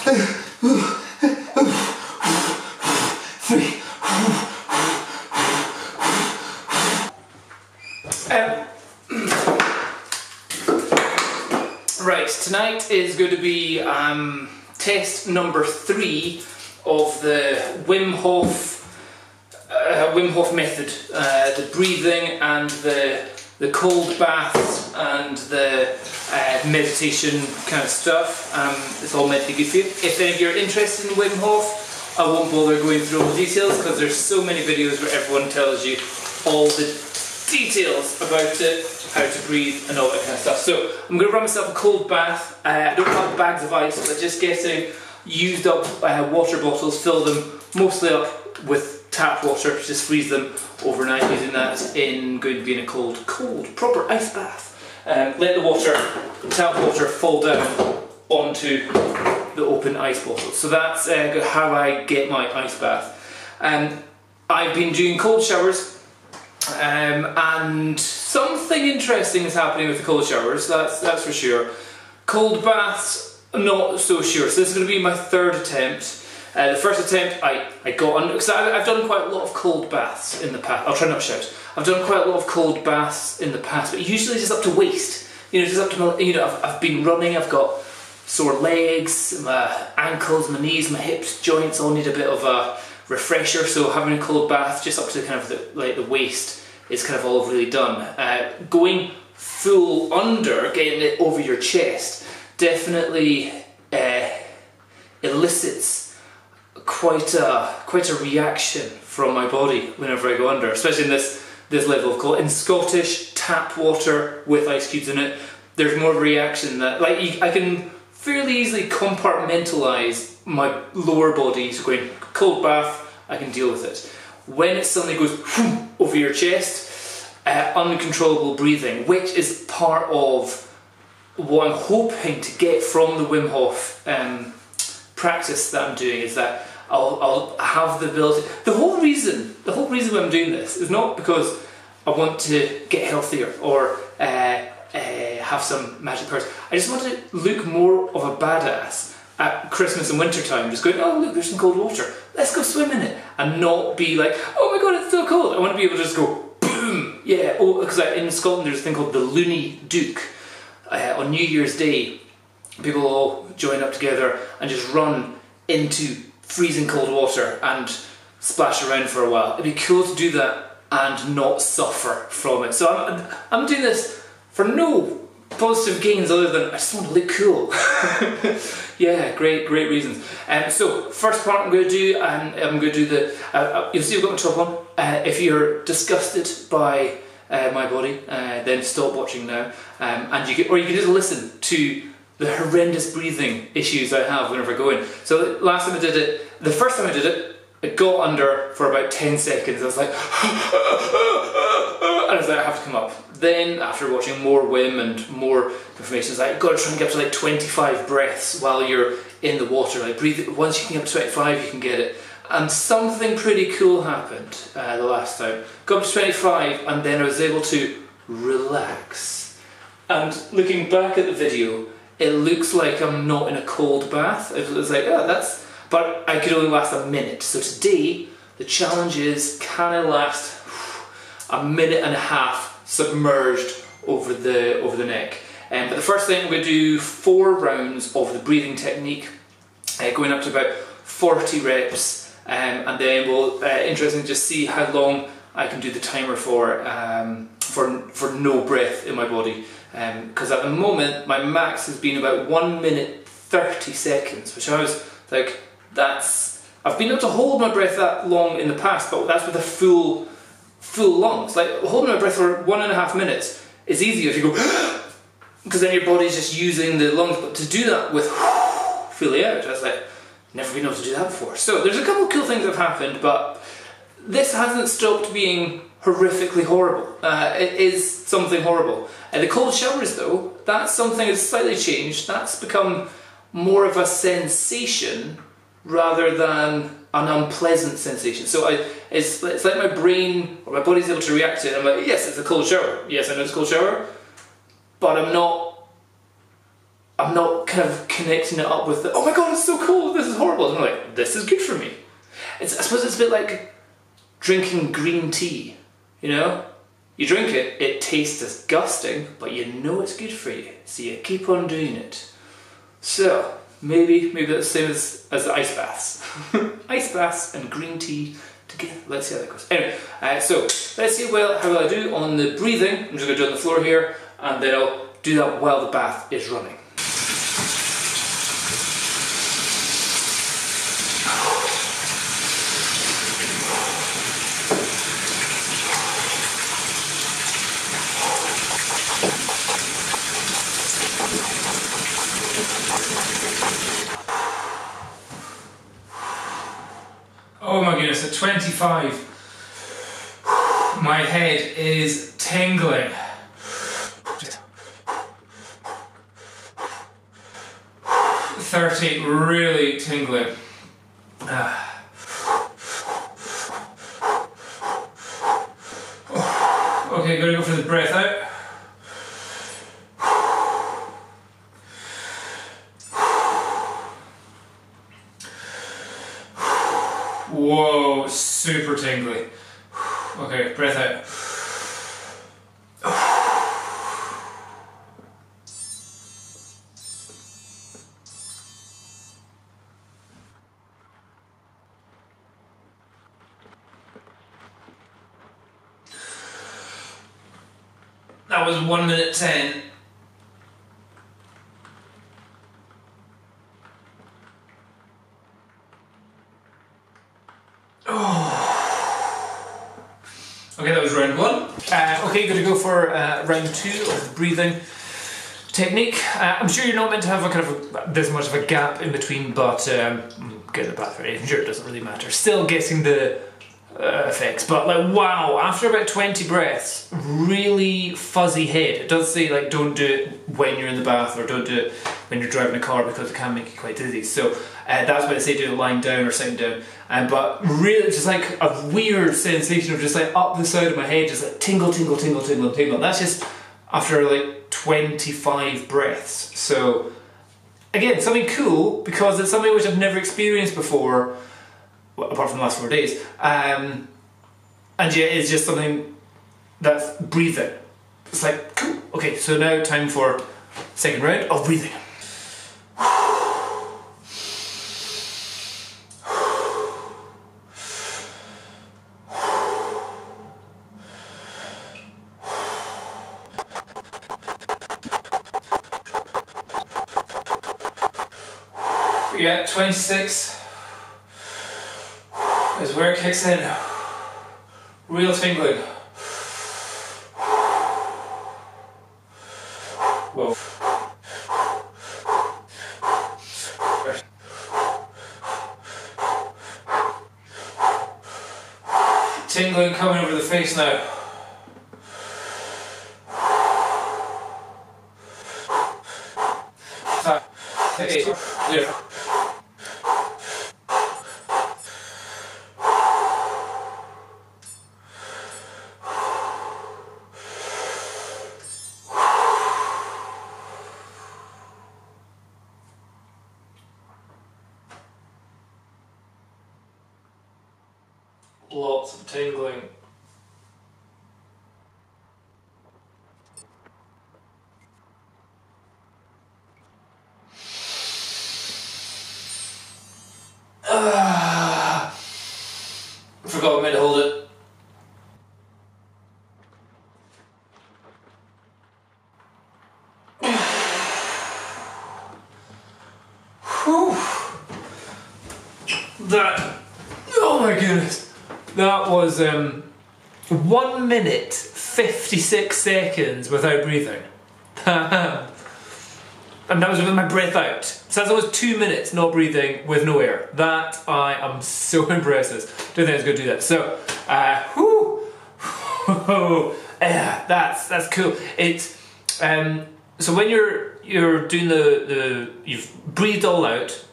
3. Right, tonight is going to be test number 3 of the Wim Hof method, the breathing and the cold baths and the meditation kind of stuff. It's all meant to be good for you. If any of you are interested in Wim Hof, I won't bother going through all the details because there's so many videos where everyone tells you all the details about it, how to breathe and all that kind of stuff. So I'm going to run myself a cold bath. I don't have bags of ice, but just getting used up water bottles, fill them mostly up with tap water, just freeze them overnight, using that going to be in a cold, proper ice bath. Let the tap water fall down onto the open ice bottle. So that's how I get my ice bath. I've been doing cold showers, and something interesting is happening with the cold showers, that's for sure. Cold baths, I'm not so sure. So this is going to be my 3rd attempt. The first attempt I got under, because I've done quite a lot of cold baths in the past. I'll try not to shout. I've done quite a lot of cold baths in the past, but usually just up to waist. You know, just up to my, you know, I've been running, I've got sore legs, my ankles, my knees, my hips, joints all need a bit of a refresher, so having a cold bath just up to kind of the waist is kind of all really done. Going full under, getting it over your chest, definitely elicits quite a reaction from my body whenever I go under, especially in this level of cold. In Scottish tap water with ice cubes in it, there's more of a reaction that, like, I can fairly easily compartmentalise my lower body, so going cold bath, I can deal with it. When it suddenly goes over your chest, uncontrollable breathing, which is part of what I'm hoping to get from the Wim Hof practice that I'm doing, is that I'll have the ability. The whole reason why I'm doing this is not because I want to get healthier or have some magic powers. I just want to look more of a badass at Christmas and winter time, just going, oh look, there's some cold water, let's go swim in it, and not be like, oh my god, it's so cold. I want to be able to just go boom, yeah. Oh, because in Scotland there's a thing called the Looney Duke. On New Year's Day, people all join up together and just run into freezing cold water and splash around for a while. It'd be cool to do that and not suffer from it. So I'm doing this for no positive gains other than I just want to look cool. Yeah, great reasons. So first part I'm going to do, I'm going to do the, you'll see I've got my top on. If you're disgusted by my body, then stop watching now, and you can just listen to the horrendous breathing issues I have whenever I go in. So last time I did it, the first time I did it, I got under for about 10 seconds. I was like, and I was like, I have to come up. Then after watching more Wim and more information, it's like, you've got to try and get up to like 25 breaths while you're in the water. Like breathe, once you can get up to 25, you can get it. And something pretty cool happened the last time. Got up to 25 and then I was able to relax. And looking back at the video, it looks like I'm not in a cold bath. It was like, oh, that's... But I could only last a minute. So today, the challenge is, can I last a minute and a half submerged over the neck? But the first thing, I'm going to do 4 rounds of the breathing technique, going up to about 40 reps. And then we'll, interesting, just see how long I can do the timer for no breath in my body. Because at the moment, my max has been about 1 minute 30 seconds, which I was like, I've been able to hold my breath that long in the past, but that's with a full lungs. Like holding my breath for 1.5 minutes is easier if you go, because then your body's just using the lungs. But to do that with fully out, I was like, never been able to do that before. So there's a couple of cool things that have happened, but this hasn't stopped being horrifically horrible. It is something horrible. The cold showers though, that's something that's slightly changed. That's become more of a sensation rather than an unpleasant sensation. So it's like my brain or my body's able to react to it. I'm like, yes, it's a cold shower. Yes, I know it's a cold shower, but I'm not I'm not kind of connecting it up with the, oh my god, it's so cold, this is horrible. I'm like, this is good for me. I suppose it's a bit like drinking green tea, you know? You drink it, it tastes disgusting, but you know it's good for you, so you keep on doing it. So, maybe that's the same as ice baths. Ice baths and green tea together. Let's see how that goes. Anyway, so let's see how well I do on the breathing. I'm just going to do it on the floor here, and then I'll do that while the bath is running. Oh my goodness, at 25, my head is tingling. 30, really tingling. Okay, gotta go for the breath out. Whoa, super tingly. Okay, breath out. That was 1 minute 10. Okay, that was round 1. Okay, going to go for round 2 of the breathing technique. I'm sure you're not meant to have a kind of this much of a gap in between, but get the bath ready. I'm sure it doesn't really matter. Still getting the effects, but like wow, after about 20 breaths, really fuzzy head. It does say like don't do it when you're in the bath or don't do it when you're driving a car because it can make you quite dizzy. So that's why they say do it lying down or sitting down. But really just like a weird sensation of just like up the side of my head, just like tingle, tingle, tingle, tingle, tingle. That's just after like 25 breaths. So again, something cool because it's something which I've never experienced before. Well, apart from the last 4 days, and yeah, it's just something that's breathing. It's like, cool, okay, so now time for second round of breathing. Yeah, 26. Is where it kicks in. Real tingling. Whoa. Tingling coming over the face now. Lots of tingling. Forgot I meant to hold it. Whew. That, oh my goodness. That was 1 minute 56 seconds without breathing. And that was with my breath out. So that was 2 minutes not breathing with no air. That I am so impressed with. Don't think I was going to do that. So, that's cool. It's so when you're doing you've breathed all out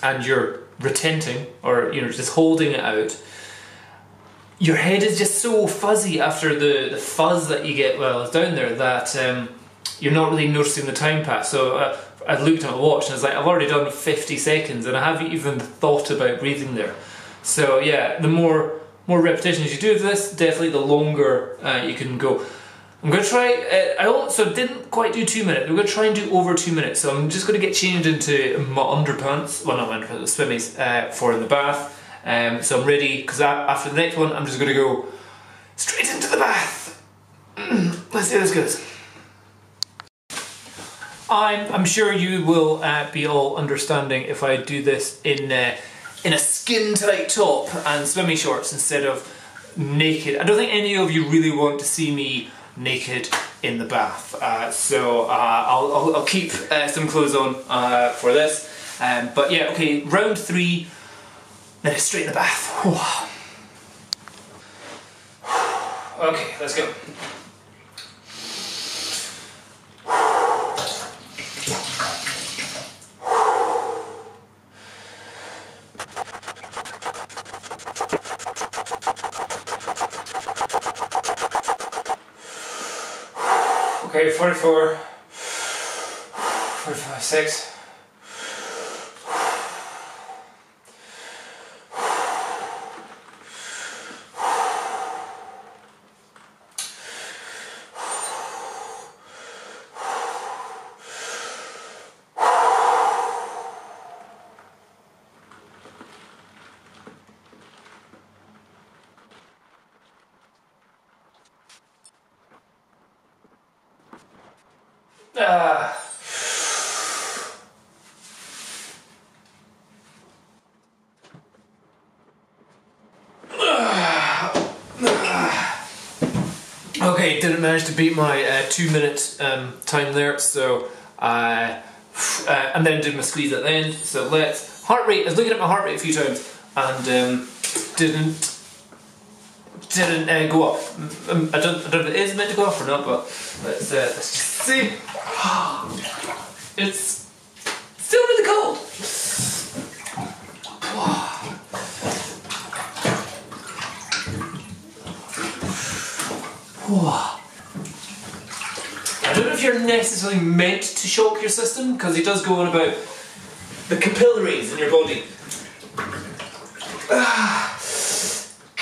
and you're retenting or just holding it out. Your head is just so fuzzy after the fuzz that you get while it's down there that you're not really noticing the time pass. So I looked at my watch and I was like, I've already done 50 seconds and I haven't even thought about breathing there. So yeah, the more repetitions you do of this, definitely the longer you can go. I'm going to try, I also didn't quite do 2 minutes, we're going to try and do over 2 minutes, so I'm just going to get changed into my underpants, well not my underpants, the swimmies, for in the bath. So I'm ready, because after the next one I'm just going to go straight into the bath. Let's see how this goes. I'm sure you will be all understanding if I do this in a skin-tight top and swimming shorts instead of naked. I don't think any of you really want to see me naked in the bath, so I'll keep some clothes on for this. But yeah, okay, round 3, then straight in the bath. Okay, let's go. Okay, 44, 45, 6. Okay, didn't manage to beat my 2 minute time there, so and then did my squeeze at the end. So let's heart rate. I was looking at my heart rate a few times and didn't go up. I don't know if it is meant to go up or not, but let's just see. It's still really cold. I don't know if you're necessarily meant to shock your system, because it does go on about the capillaries in your body.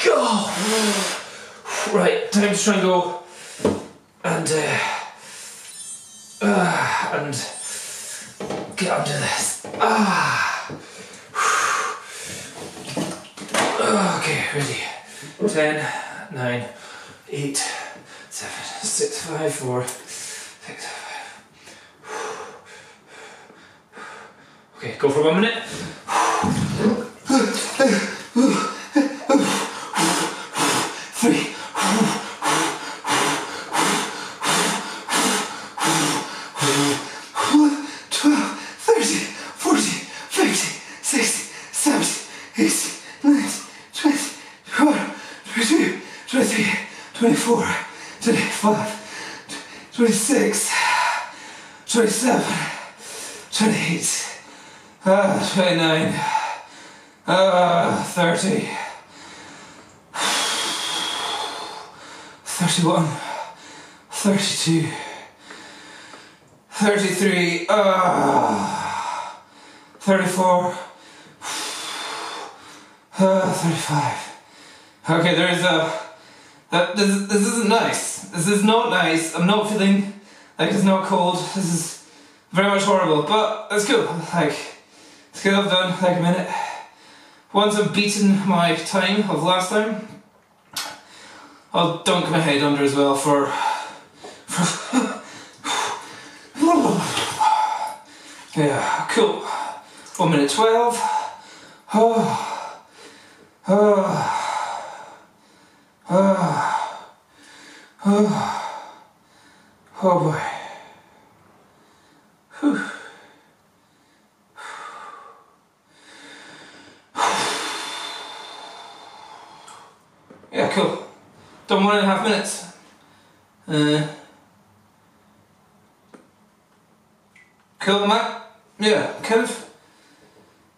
God. Right, time to try and go and get under this. Okay, ready. 10, 9, 8, 7, 6, 5, 4, 6, 5. Okay, go for 1 minute. 3. 12, 13, 14, 15, 16, 17, 18, 19, 20, 21, 22, 23, 24, 25, 26, 27, 28, 29, 30, 31, 32, 33, 34, 35. Okay, there is this isn't nice. This is not nice. I'm not feeling like it's not cold. This is very much horrible, but let's go. Like, let's get it done, like a minute. Once I've beaten my time of last time, I'll dunk my head under as well for yeah, cool. 1 minute 12. Oh boy. Whew. Yeah, cool. Done 1.5 minutes. Cool, Matt? Yeah, kind of.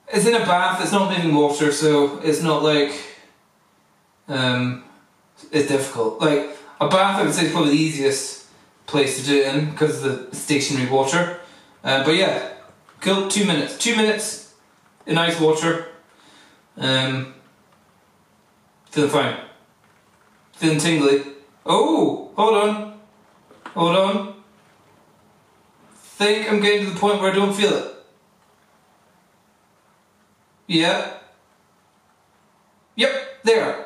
It's in a bath, it's not moving water, so it's not like it's difficult. Like, a bath I would say is probably the easiest place to do it in because of the stationary water. But yeah, Cool, 2 minutes. 2 minutes in ice water. Feeling fine. Feeling tingly. Oh, hold on. Hold on. Think I'm getting to the point where I don't feel it. Yeah. Yep, there.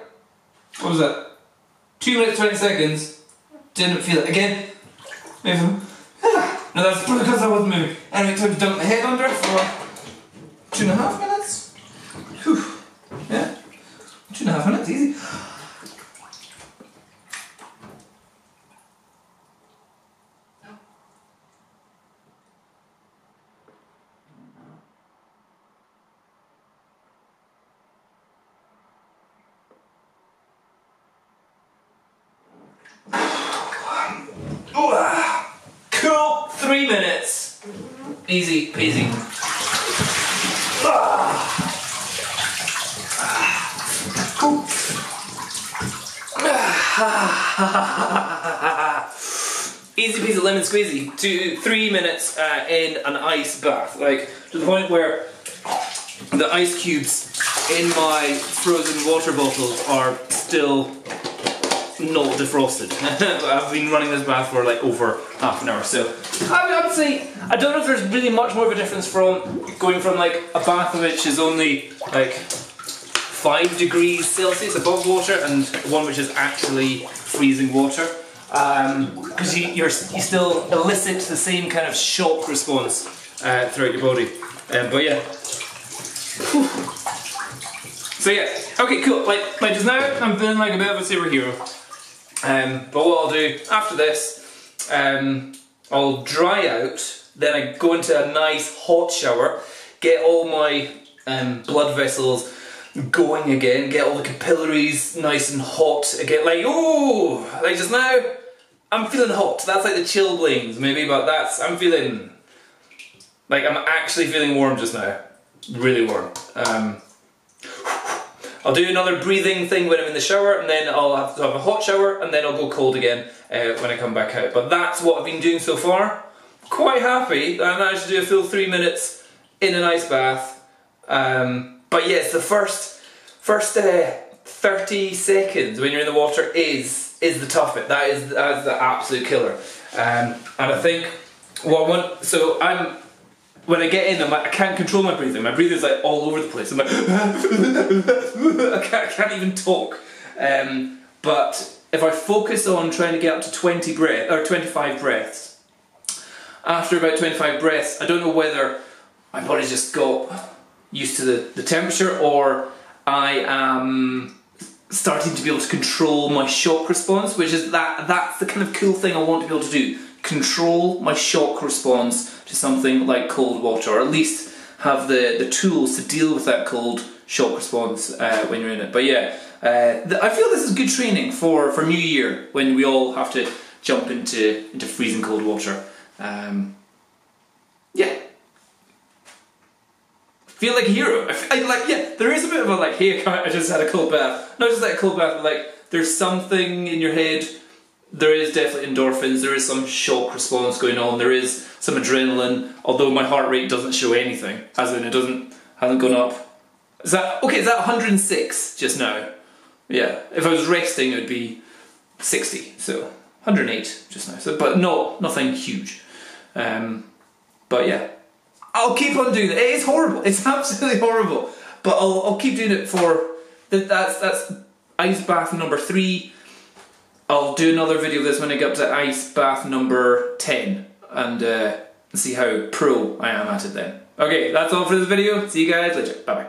What was that? 2 minutes, 20 seconds. Didn't feel it. Again. Maybe. No, that's probably because I wasn't moving. Anyway, time to dump my head under for 2.5 minutes. Whew. Yeah. 2.5 minutes, easy. Cool, 3 minutes. Easy peasy. Cool. Easy peasy lemon squeezy. 3 minutes in an ice bath, like to the point where the ice cubes in my frozen water bottles are still not defrosted. I've been running this bath for like over half an hour, so I would say I don't know if there's really much more of a difference from going from like a bath which is only like 5 degrees Celsius above water and one which is actually freezing water, because you still elicit the same kind of shock response throughout your body. But yeah. Whew. So yeah, okay, cool. Like just now, I'm feeling like a bit of a superhero. But what I'll do after this, I'll dry out, then I go into a nice hot shower, get all my blood vessels going again, get all the capillaries nice and hot again, like, ooh, like just now, I'm feeling hot. That's like the chilblains maybe, but I'm feeling, like I'm actually feeling warm just now, really warm. I'll do another breathing thing when I'm in the shower, and then I'll have to have a hot shower, and then I'll go cold again when I come back out. But that's what I've been doing so far. Quite happy that I managed to do a full 3 minutes in an ice bath. But yes, the first 30 seconds when you're in the water is the tough bit. That is the absolute killer. And I think when I get in, I can't control my breathing. My breathing's like all over the place. I'm like, I can't even talk. But if I focus on trying to get up to 25 breaths, after about 25 breaths, I don't know whether my body's just got used to the temperature, or I am starting to be able to control my shock response, which is that's the kind of cool thing I want to be able to do. Control my shock response to something like cold water, or at least have the tools to deal with that cold shock response when you're in it. But yeah, I feel this is good training for New Year, when we all have to jump into freezing cold water. Yeah. Feel like a hero. There is a bit of a like, hey, I just had a cold bath. Not just like a cold bath, but like there's something in your head. There is definitely endorphins, there is some shock response going on, there is some adrenaline, although my heart rate doesn't show anything, as in hasn't gone up. Is that 106 just now? Yeah, if I was resting it would be 60, so 108 just now, so, but nothing huge. But yeah, I'll keep on doing it. It is horrible, it's absolutely horrible, but I'll keep doing it for, that's ice bath number 3. I'll do another video of this when I get up to ice bath number 10 and see how pro I am at it then. Okay, that's all for this video. See you guys later. Bye bye.